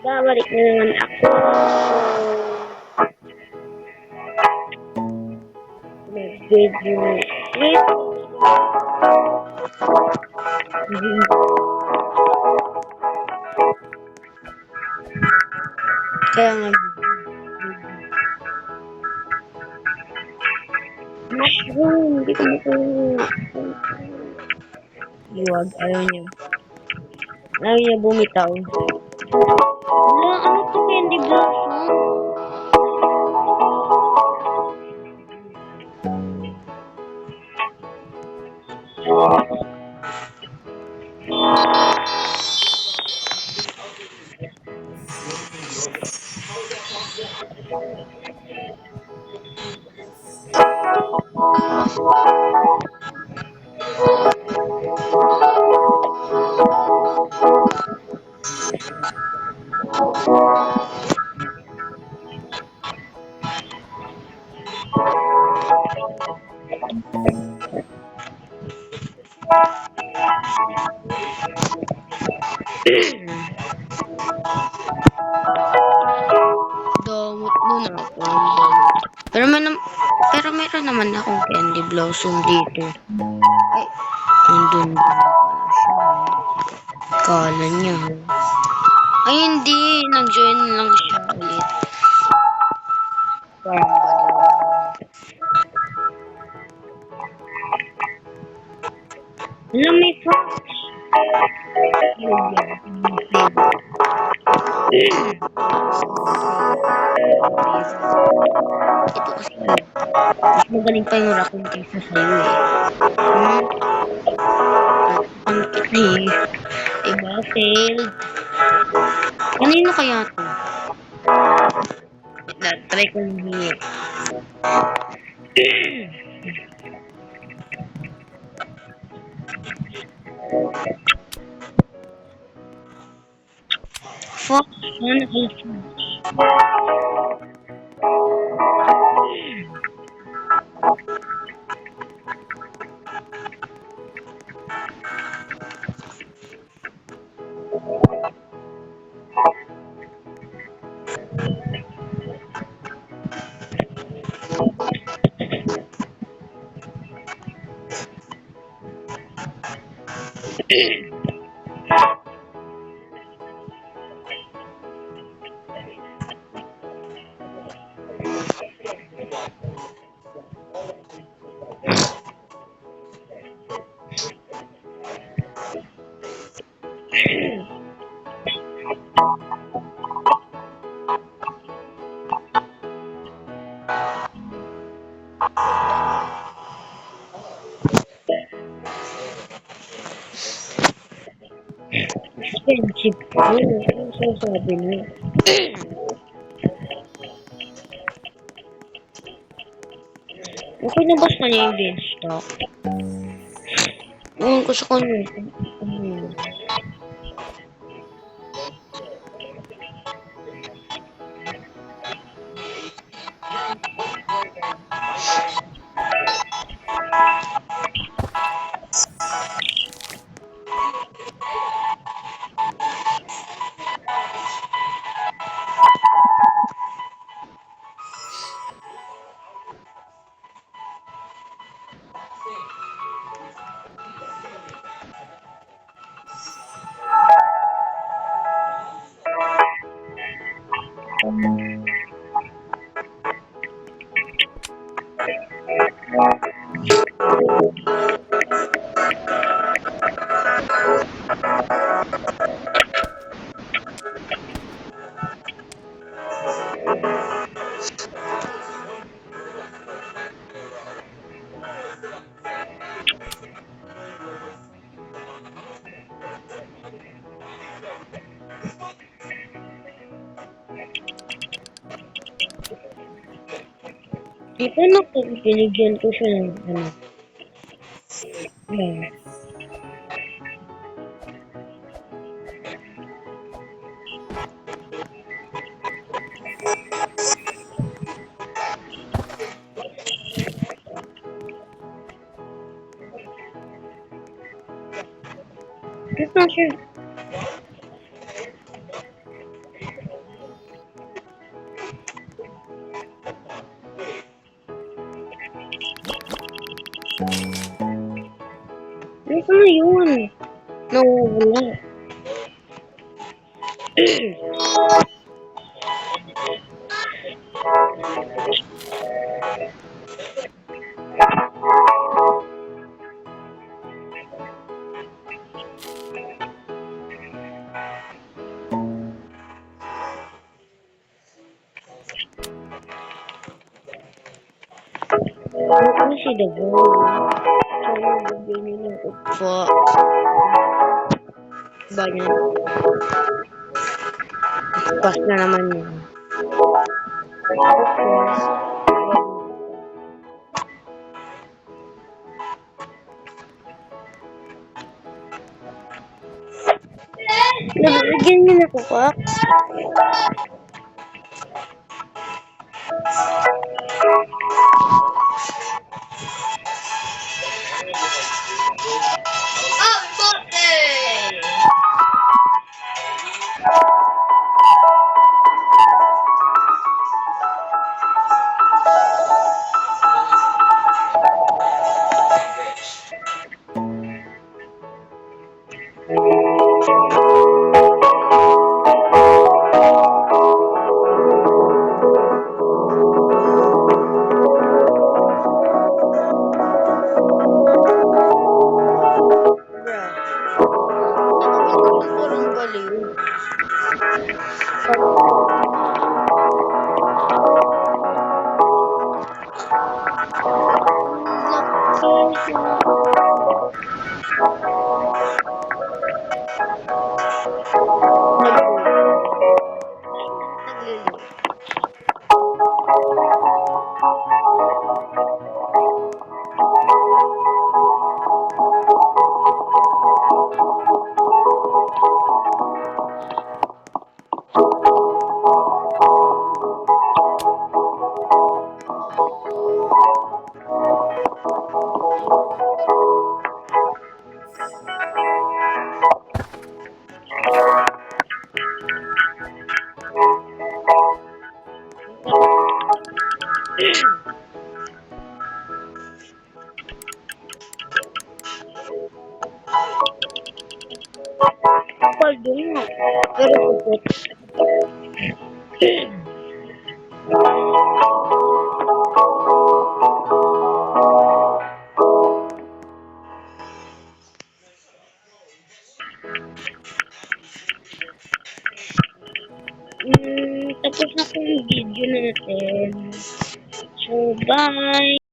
Babalik na naman ako. Nag-video. Kaya nga, mushroom, hindi ko makuha. Iwag, ayaw niya. Ayaw niya bumitaw. Wala, ano to, candy blossom? Damot nun ako. Pero, pero meron naman akong candy blossom dito. Ay, nandun din pala siya. Kala niya. Ay, hindi. Nag-join lang siya ulit. Parang baliw lang. Alam, may fox. Ito kasi, mas magaling pa yung raccoon kaysa sa'yo eh. Ang kasi, diba, failed. Kanino kaya to? Try ko hindi. Fox, sana kay Fox. Expensive po. Ano sasabi niyo? Okay na ba sa kanya yung beanstalk? Ewan ko sa kanya. Ito na po, binigyan ko siya ng ano. Ayan. Ito na siya. Nawawala. Ano si Davao? Sana bigyan niyo ng upa. Ba yan? Pas na naman yan. Nabigyan niyo na ko, Kak. Parang baliw. Kapal din nga. Pero pupot. Tapos na po yung video natin. So, bye!